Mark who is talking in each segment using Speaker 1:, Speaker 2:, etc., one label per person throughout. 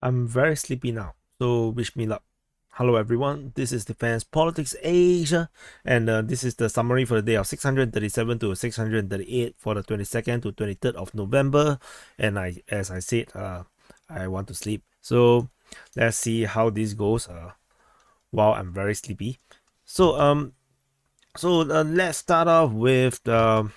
Speaker 1: I'm very sleepy now, so wish me luck. Hello everyone, this is Defense Politics Asia, and this is the summary for the day of 637 to 638 for the 22nd to 23rd of November. And as I said, I want to sleep. So let's see how this goes while I'm very sleepy. So let's start off with the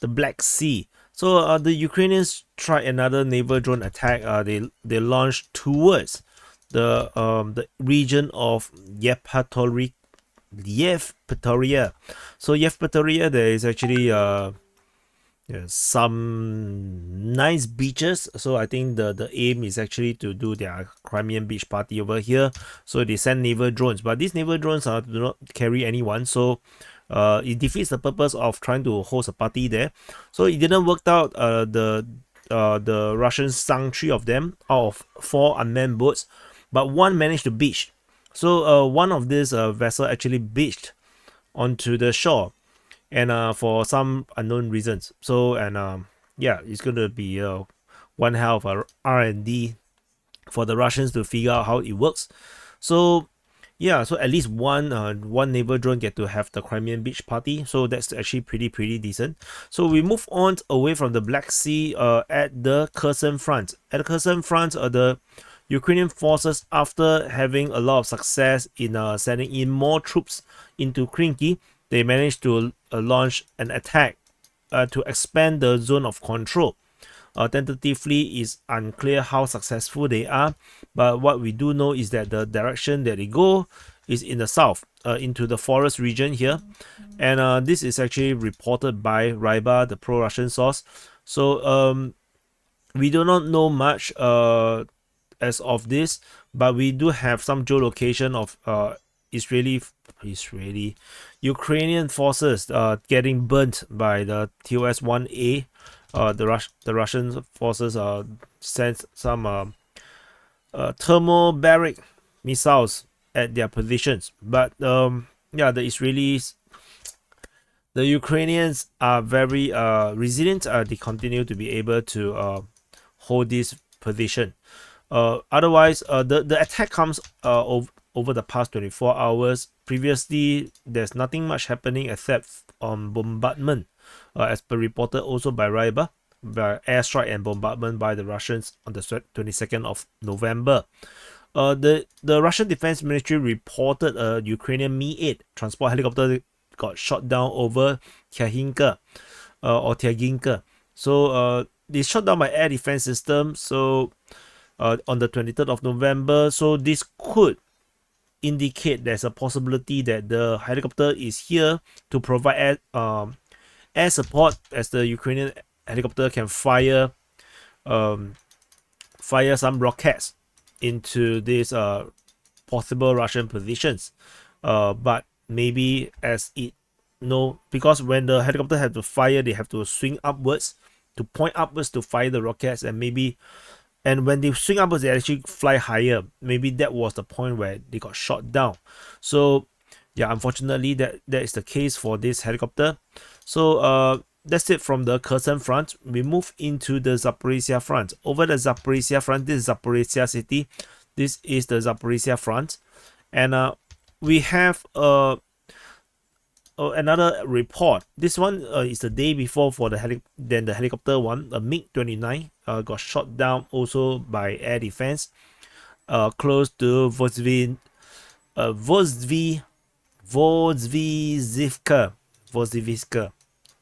Speaker 1: Black Sea. So the Ukrainians tried another naval drone attack. They launched towards the region of Yevpatoria. So Yevpatoria, there is actually some nice beaches. So I think the aim is actually to do their Crimean beach party over here. So they send naval drones, but these naval drones do not carry anyone. So it defeats the purpose of trying to host a party there. So it didn't work out. The Russians sunk 3 of them out of 4 unmanned boats, but one managed to beach. So one of these vessel actually beached onto the shore, and for some unknown reasons. So yeah, it's gonna be one hell of a R&D for the Russians to figure out how it works. So yeah, so at least one naval drone get to have the Crimean beach party. So that's actually pretty decent. So we move on away from the Black Sea at the Kherson Front. At the Kherson Front, the Ukrainian forces, after having a lot of success in sending in more troops into Krinky, they managed to launch an attack to expand the zone of control. Tentatively, it's unclear how successful they are, but what we do know is that the direction that they go is in the south, into the forest region here, and this is actually reported by Ryba, the pro-Russian source. So we do not know much as of this, but we do have some geolocation of Ukrainian forces getting burnt by the TOS-1A. The Russian forces sent some thermobaric missiles at their positions, but yeah, the Ukrainians are very resilient. They continue to be able to hold this position. Otherwise, the attack comes over the past 24 hours. Previously, there's nothing much happening except bombardment, as per reported also by Ryba, by airstrike and bombardment by the Russians on the 22nd of November. The Russian Defense Ministry reported a Ukrainian Mi-8 transport helicopter got shot down over Tyaginka. So they shot down by air defense system. So on the 23rd of November. So this could indicate there's a possibility that the helicopter is here to provide air support, as the Ukrainian helicopter can fire some rockets into these possible Russian positions. But maybe because when the helicopter have to fire, they have to swing upwards, to point upwards to fire the rockets, and when they swing upwards, they actually fly higher. Maybe that was the point where they got shot down. So yeah, unfortunately, that is the case for this helicopter. So that's it from the Kherson Front. We move into the Zaporizhzhia Front. Over the Zaporizhzhia Front, this is Zaporizhzhia city. This is the Zaporizhzhia Front, and we have another report. This one is the day before for the helicopter one. A MiG-29 got shot down also by air defense close to Vozdvizhivka,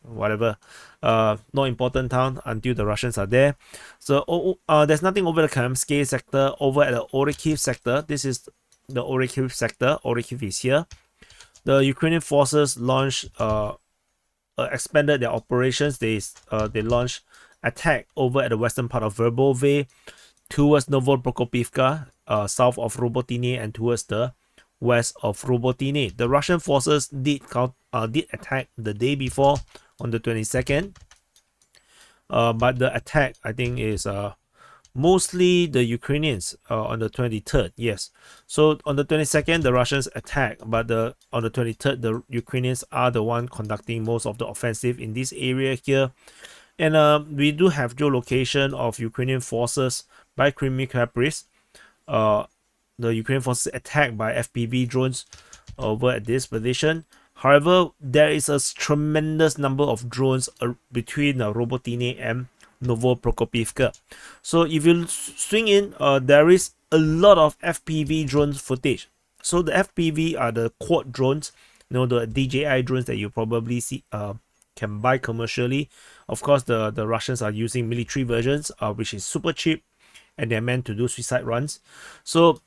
Speaker 1: whatever. No important town until the Russians are there. So there's nothing over the Kamsky sector. Over at the Orikhiv sector, this is the Orikhiv sector. Orikhiv is here. The Ukrainian forces expanded their operations. They launched attack over at the western part of Verbove, towards Novoprokopivka, south of Robotine, and towards the west of Robotine. The Russian forces did attack the day before on the 22nd, but the attack, I think, is mostly the Ukrainians on the 23rd. Yes, so on the 22nd the Russians attack, but on the 23rd the Ukrainians are the one conducting most of the offensive in this area here. And we do have geolocation of Ukrainian forces by Kreminna. The Ukrainian forces attacked by FPV drones over at this position. However, there is a tremendous number of drones between Robotine and Novoprokopivka. So if you swing in, there is a lot of FPV drone footage. So the FPV are the quad drones, the DJI drones that you probably see can buy commercially. Of course, the Russians are using military versions, which is super cheap, and they're meant to do suicide runs. So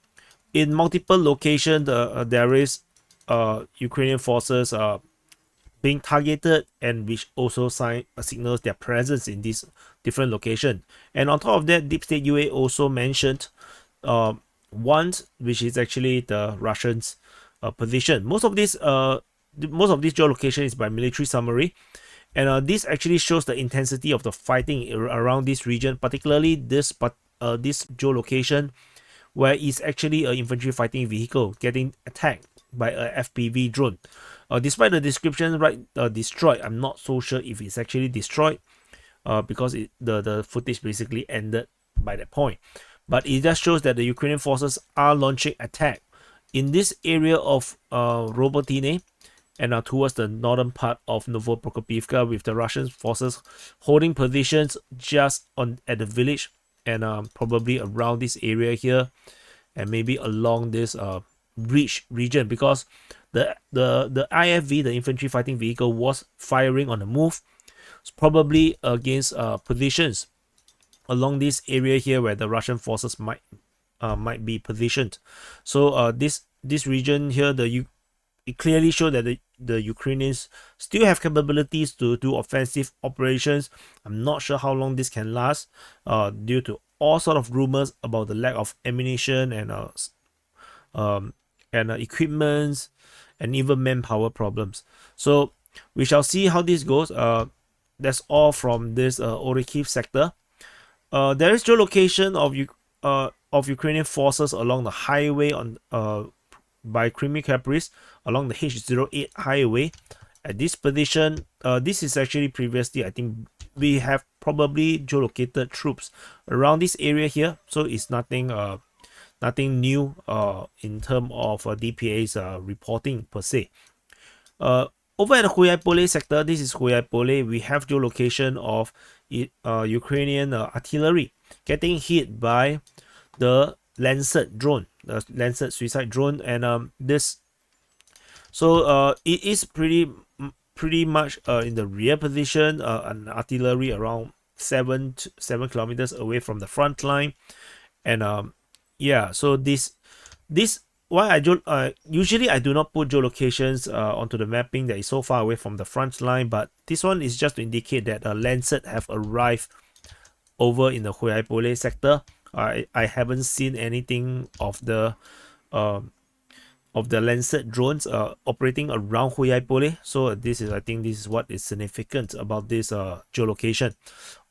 Speaker 1: in multiple locations, there is Ukrainian forces being targeted, and which also signals their presence in this different location. And on top of that, Deep State UA also mentioned one, which is actually the Russians' position. Most of this geolocation is by military summary, and this actually shows the intensity of the fighting around this region, particularly this geolocation, where it's actually an infantry fighting vehicle getting attacked by a FPV drone. Despite the description, right, destroyed, I'm not so sure if it's actually destroyed, because the footage basically ended by that point. But it just shows that the Ukrainian forces are launching attack in this area of Robotine, and towards the northern part of Novoprokopivka, with the Russian forces holding positions just at the village, and probably around this area here, and maybe along this bridge region, because the IFV, the infantry fighting vehicle, was firing on the move, probably against positions along this area here where the Russian forces might be positioned. So this region here, it clearly showed that the Ukrainians still have capabilities to do offensive operations. I'm not sure how long this can last, due to all sort of rumors about the lack of ammunition and equipment, and even manpower problems. So we shall see how this goes. That's all from this Orikhiv sector. There is geolocation of Ukrainian forces along the highway by Kreminna along the H08 highway. At this position, this is actually previously, I think we have probably geolocated troops around this area here, so it's nothing new in terms of DPA's reporting per se. Over at the Hulyaipole sector, this is Hulyaipole, we have geolocation of Ukrainian artillery getting hit by the Lancet drone, the Lancet suicide drone, and it is pretty much in the rear position, an artillery around 7 kilometers away from the front line, and yeah. So this why I usually I do not put geolocations onto the mapping that is so far away from the front line, but this one is just to indicate that Lancet have arrived over in the Hulyaipole sector. I haven't seen anything of the Lancet drones operating around Hulyaipole, so I think this is what is significant about this geolocation.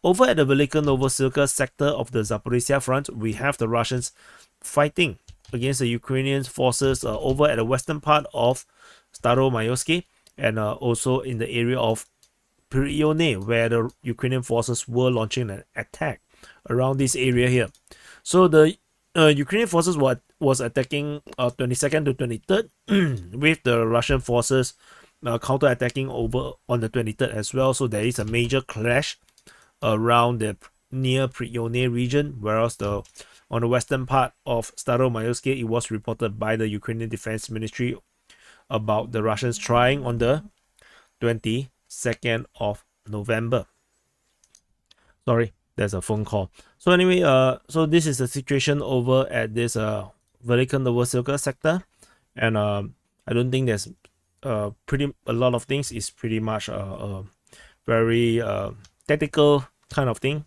Speaker 1: Over at the Velyka Novosilka sector of the Zaporizhzhia front, we have the Russians fighting against the Ukrainian forces over at the western part of Staromayorsky, and also in the area of Pryone, where the Ukrainian forces were launching an attack around this area here. So the Ukrainian forces was attacking 22nd to 23rd, with the Russian forces counter-attacking over on the 23rd as well. So there is a major clash around the near Pryone region, whereas on the western part of Staromayorsky, it was reported by the Ukrainian Defense Ministry about the Russians trying on the 22nd of November. Sorry, there's a phone call. So anyway, so this is the situation over at this Velyka Novosilka sector, and I don't think there's a lot of things. Is pretty much very tactical kind of thing.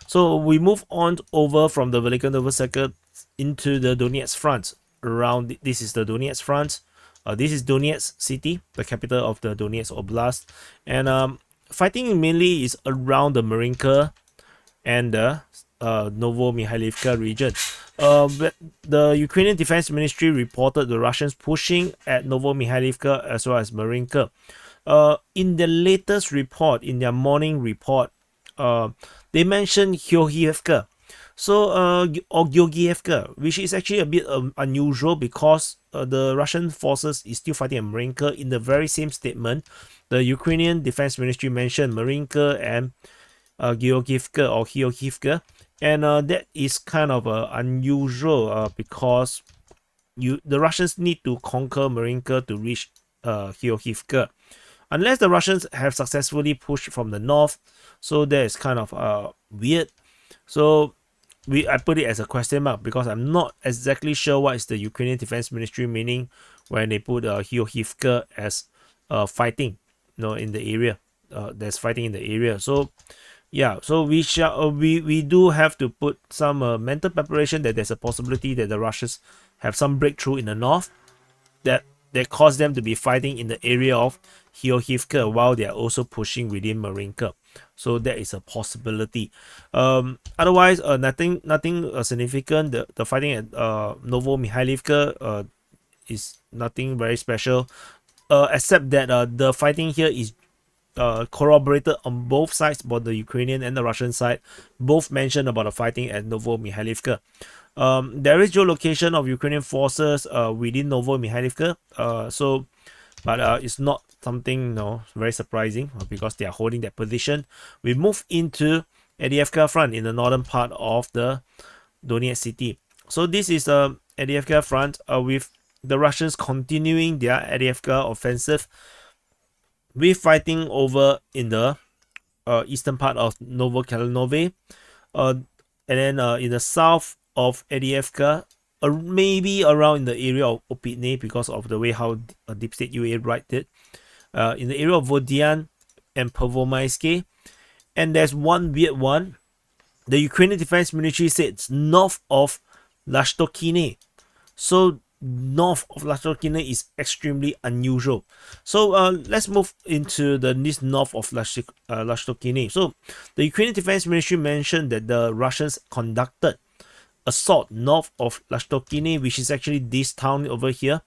Speaker 1: So we move on over from the Velyka Novosilka into the Donetsk Front. This is the Donetsk Front. This is Donetsk city, the capital of the Donetsk Oblast, and fighting mainly is around the Marinka and the Novosilka region. The Ukrainian Defense Ministry reported the Russians pushing at Novosilka as well as Marinka. In the latest report, in their morning report, they mentioned Hulyaipole. So, or Georgievka, which is actually a bit unusual because the Russian forces is still fighting at Marinka. In the very same statement, the Ukrainian Defense Ministry mentioned Marinka and Georgievka or Hulyaipole, and that is kind of unusual because the Russians need to conquer Marinka to reach Hulyaipole. Unless the Russians have successfully pushed from the north, so that is kind of weird. So I put it as a question mark because I'm not exactly sure what is the Ukrainian Defense Ministry meaning when they put Hulyaipole as fighting, in the area. There's fighting in the area. So yeah, so we do have to put some mental preparation that there's a possibility that the Russians have some breakthrough in the north that caused them to be fighting in the area of Hulyaipole while they are also pushing within Marinka. So that is a possibility. Otherwise, nothing significant. The fighting at Novosilka is nothing very special, except that the fighting here is corroborated on both sides, both the Ukrainian and the Russian side. Both mentioned about the fighting at Novosilka. There is geolocation of Ukrainian forces within Novosilka. But it's not something very surprising because they are holding that position. We move into Avdiivka Front in the northern part of the Donetsk city. So this is Avdiivka Front with the Russians continuing their Avdiivka offensive. We're fighting over in the eastern part of Novosilka, and then in the south of Avdiivka, maybe around in the area of Opitne because of the way how Deep State UA write it. In the area of Vodian and Pervomaiske. And there's one weird one. The Ukrainian Defense Ministry said it's north of Lashtokine. So north of Lashtokine is extremely unusual. So let's move into this north of Lashtokine. So the Ukrainian Defense Ministry mentioned that the Russians conducted assault north of Lashtokine, which is actually this town over here.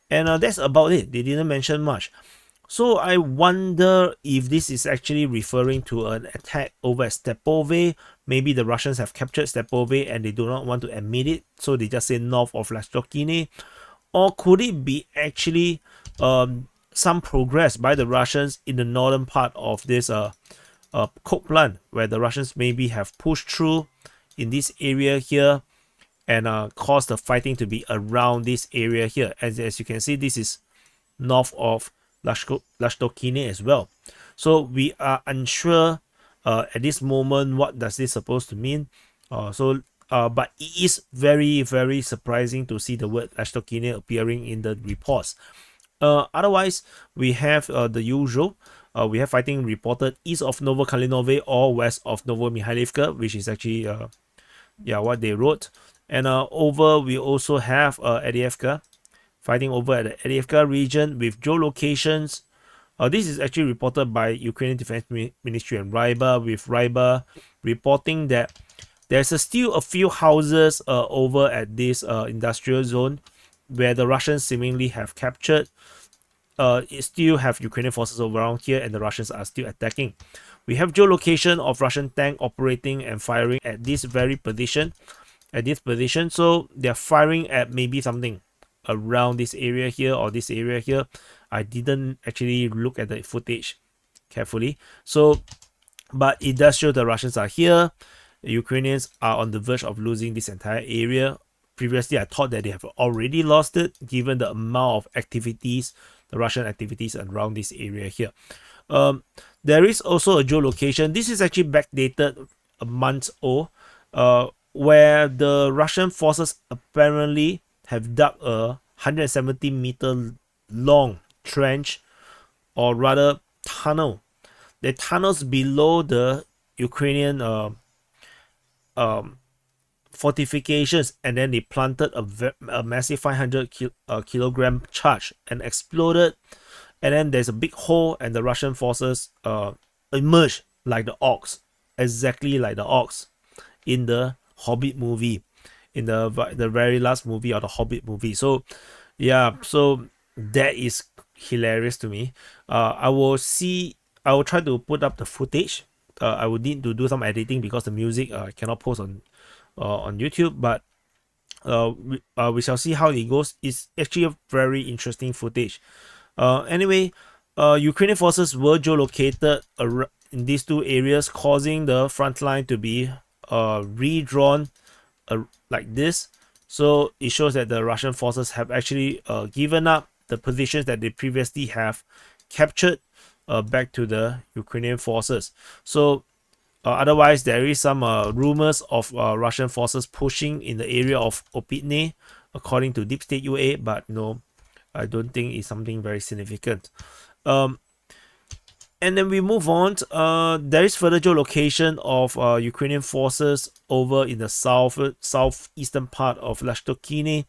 Speaker 1: And that's about it. They didn't mention much. So I wonder if this is actually referring to an attack over at Stepove. Maybe the Russians have captured Stepove and they do not want to admit it, so they just say north of Lashtokine. Or could it be actually some progress by the Russians in the northern part of this coke plant, where the Russians maybe have pushed through in this area here and caused the fighting to be around this area here. As you can see, this is north of Lashtokine as well. So we are unsure at this moment what does this supposed to mean. But it is very, very surprising to see the word Lashtokine appearing in the reports. Otherwise, we have the usual. We have fighting reported east of Novokalinove or west of Novosilka, which is actually what they wrote. And over we also have Avdiivka, fighting over at the Avdiivka region with geolocations. This is actually reported by Ukrainian Defense Ministry and Ryba, with Ryba reporting that there's still a few houses over at this industrial zone where the Russians seemingly have captured. It still have Ukrainian forces around here and the Russians are still attacking. We have geolocation of Russian tank operating and firing at this very position. So they're firing at maybe something around this area here or this area here. I didn't actually look at the footage carefully. So, but it does show the Russians are here. The Ukrainians are on the verge of losing this entire area. Previously, I thought that they have already lost it, given the amount of activities, the Russian activities around this area here. There is also a geolocation. This is actually backdated a month old, where the Russian forces apparently have dug a 170-meter long trench, or rather tunnel. The tunnels below the Ukrainian fortifications, and then they planted a massive 500 kilogram charge and exploded. And then there's a big hole, and the Russian forces emerged like the orcs, exactly like the orcs in the Hobbit movie, in the very last movie of the Hobbit movie. So yeah, so that is hilarious to me. I will try to put up the footage I would need to do some editing because the music I cannot post on YouTube, but we shall see how it goes. It's actually a very interesting footage. Anyway, Ukrainian forces were geolocated in these two areas, causing the front line to be redrawn like this. So it shows that the Russian forces have actually given up the positions that they previously have captured back to the Ukrainian forces. So otherwise, there is some rumors of Russian forces pushing in the area of Opitne, according to Deep State UA, but no, I don't think it's something very significant. And then we move on. There is further geolocation of Ukrainian forces over in the southeastern part of Lashtokini.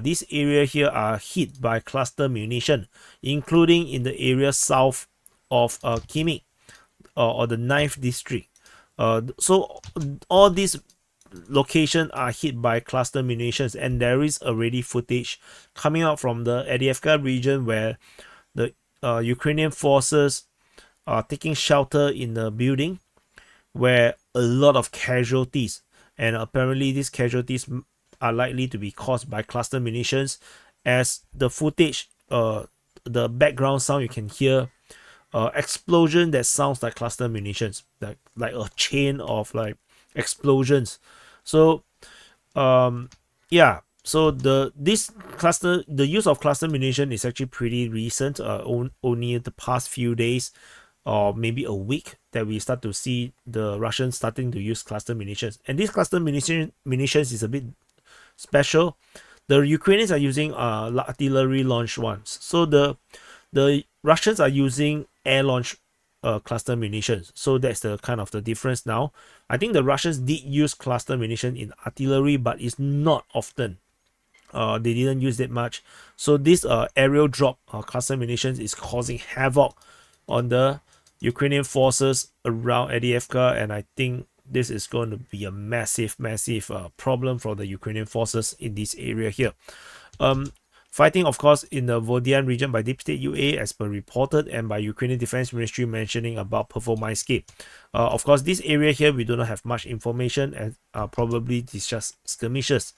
Speaker 1: This area here are hit by cluster munition, including in the area south of Kimi or the 9th district. So all these locations are hit by cluster munitions, and there is already footage coming out from the Avdiivka region where the Ukrainian forces are taking shelter in the building where a lot of casualties, and apparently these casualties are likely to be caused by cluster munitions. As the footage, the background sound you can hear explosion that sounds like cluster munitions, like a chain of like explosions. So yeah, so the use of cluster munition is actually pretty recent, only the past few days or maybe a week that we start to see the Russians starting to use cluster munitions. And this cluster munitions is a bit special. The Ukrainians are using artillery launched ones. So the Russians are using air launch cluster munitions. So that's the kind of the difference now. I think the Russians did use cluster munition in artillery, but it's not often. They didn't use it much. So this aerial drop cluster munitions is causing havoc on the Ukrainian forces around Avdiivka, and I think this is going to be a massive problem for the Ukrainian forces in this area here. Fighting, of course, in the Vodian region by Deep State UA, as per reported, and by Ukrainian Defense Ministry mentioning about Performaiski. Of course, this area here, we do not have much information, and probably it's just skirmishes.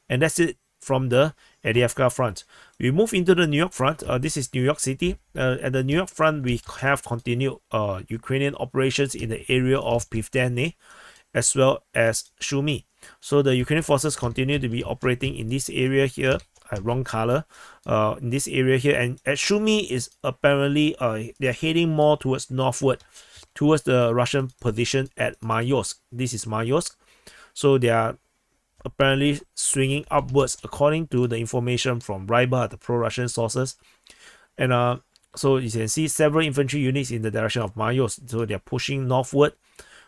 Speaker 1: And that's it from the Avdiivka Front. We move into the New York Front. This is New York City. At the New York Front, we have continued Ukrainian operations in the area of Pivdene as well as Sumy. So the Ukrainian forces continue to be operating in this area here. Wrong color. In this area here, and at Sumy is apparently they're heading more towards northward, towards the Russian position at Mayorsk. This is Mayorsk. So they are apparently swinging upwards according to the information from Ryba, the pro-Russian sources. And so you can see several infantry units in the direction of Mayorsk. So they're pushing northward.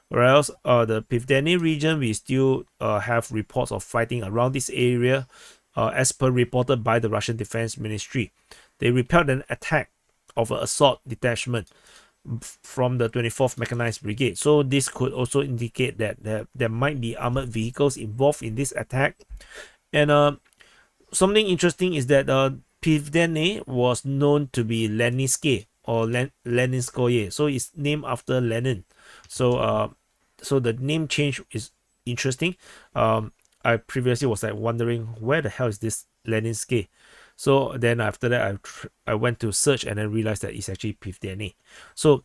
Speaker 1: Whereas the Pivdene region, we still have reports of fighting around this area, as per reported by the Russian Defense Ministry. They repelled an attack of an assault detachment from the 24th Mechanized Brigade. So this could also indicate that there might be armored vehicles involved in this attack. And something interesting is that Pivdene was known to be Leninske or Leninskoye. So it's named after Lenin. So so the name change is interesting. I previously was like wondering where the hell is this Leninske. So then after that, I went to search and then realized that it's actually Pivdene. So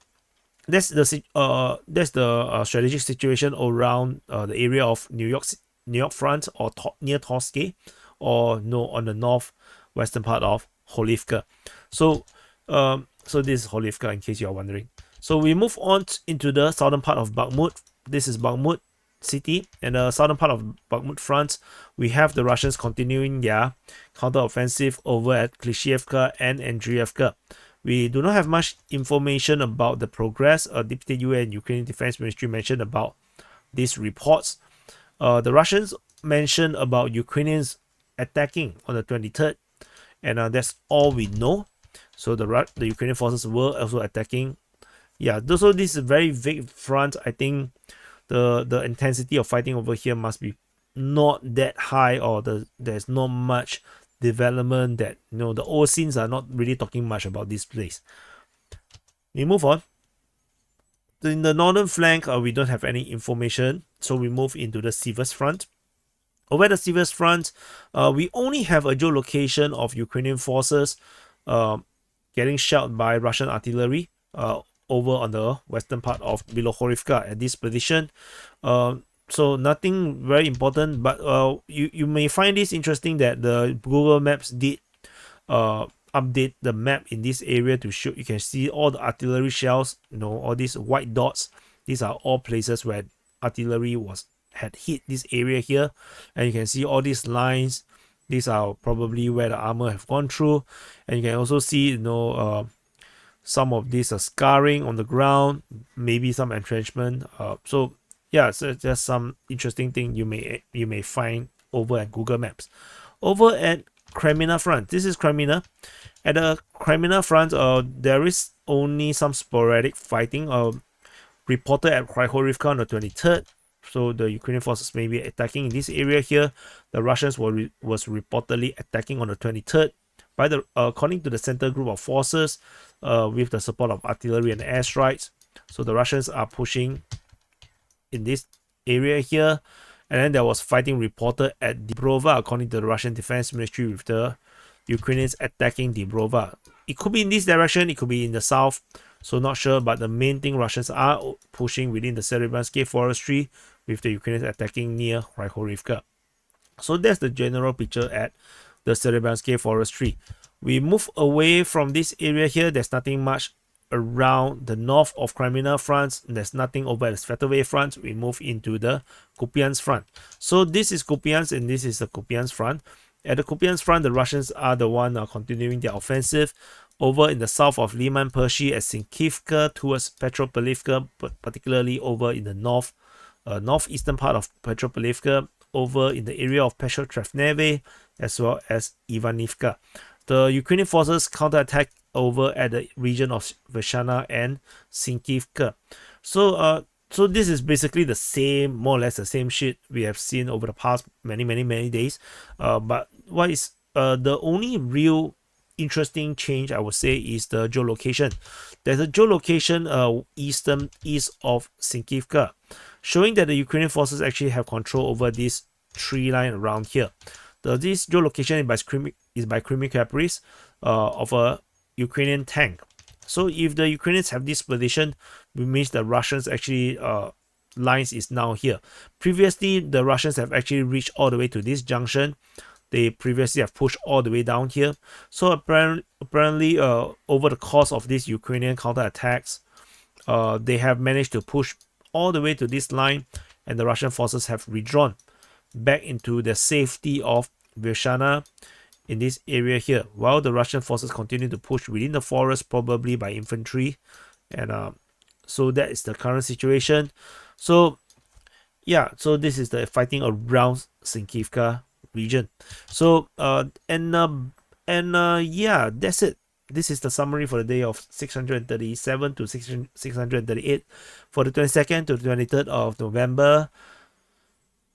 Speaker 1: that's the strategic situation around the area of New York Front, or near Torske, or no, on the northwestern part of Hulyaipole. So so this is Hulyaipole, in case you are wondering. So we move on into the southern part of Bakhmut. This is Bakhmut city, and the southern part of Bakhmut Front, we have the Russians continuing their counteroffensive over at Klishchiivka and Andriivka. We do not have much information about the progress. Deep State UA and Ukrainian Defense Ministry mentioned about these reports. The Russians mentioned about Ukrainians attacking on the 23rd, and that's all we know. So the Ukrainian forces were also attacking. Yeah, so this is a very vague front. I think the intensity of fighting over here must be not that high, or there's not much development, that the old scenes are not really talking much about this place. We move on. In the northern flank, we don't have any information, so we move into the Siversk Front. Over the Siversk Front, we only have a geolocation of Ukrainian forces getting shelled by Russian artillery over on the western part of below Orikhiv at this position. So nothing very important, but you may find this interesting that the Google Maps did update the map in this area to show you can see all the artillery shells, all these white dots. These are all places where artillery had hit this area here, and you can see all these lines. These are probably where the armor have gone through, and you can also see some of these scarring on the ground, maybe some entrenchment. So yeah, so there's some interesting thing you may find over at Google Maps. Over at Kreminna Front, this is Kreminna. At the Kreminna Front, there is only some sporadic fighting reported at Orikhiv on the 23rd. So the Ukrainian forces may be attacking in this area here. The Russians was reportedly attacking on the 23rd. According to the Center Group of Forces, with the support of artillery and airstrikes. So the Russians are pushing in this area here. And then there was fighting reported at Dniprova, according to the Russian Defense Ministry, with the Ukrainians attacking Dniprova. It could be in this direction, it could be in the south. So not sure, but the main thing, Russians are pushing within the Serebranske forestry, with the Ukrainians attacking near Orikhiv. So that's the general picture at the Serebranske forestry. We move away from this area here. There's nothing much around the north of Kreminna Front. There's nothing over at the Svetovo Front. We move into the Kupyansk Front. So this is Kupyansk and this is the Kupyansk Front. At the Kupyansk Front, the Russians are the one continuing their offensive over in the south of Liman Pershi at Sinkivka towards Petropavlivka, particularly over in the northeastern part of Petropavlivka, over in the area of Petrotrevneve, as well as Ivanivka. The Ukrainian forces counterattack over at the region of Velyka and Sinkivka. So this is basically the same, more or less the same shit we have seen over the past many days. But what is the only real interesting change, I would say, is the geolocation. There's a geolocation east of Sinkivka, showing that the Ukrainian forces actually have control over this tree line around here. This geolocation is by Kreminna Caprice of a Ukrainian tank. So if the Ukrainians have this position, it means the Russians actually lines is now here. Previously, the Russians have actually reached all the way to this junction. They previously have pushed all the way down here. So apparently over the course of these Ukrainian counterattacks, they have managed to push all the way to this line, and the Russian forces have withdrawn back into the safety of Velyka in this area here, while the Russian forces continue to push within the forest, probably by infantry. And so that is the current situation. So yeah, so this is the fighting around Sinkivka region. So yeah, that's it. This is the summary for the day of 637 to 638 for the 22nd to the 23rd of November.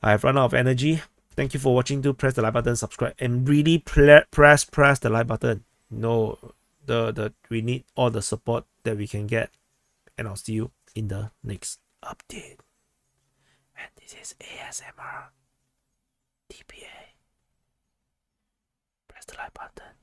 Speaker 1: I have run out of energy. Thank you for watching. Do press the like button, subscribe, and really press the like button. We need all the support that we can get, and I'll see you in the next update. And this is ASMR DPA. Press the like button.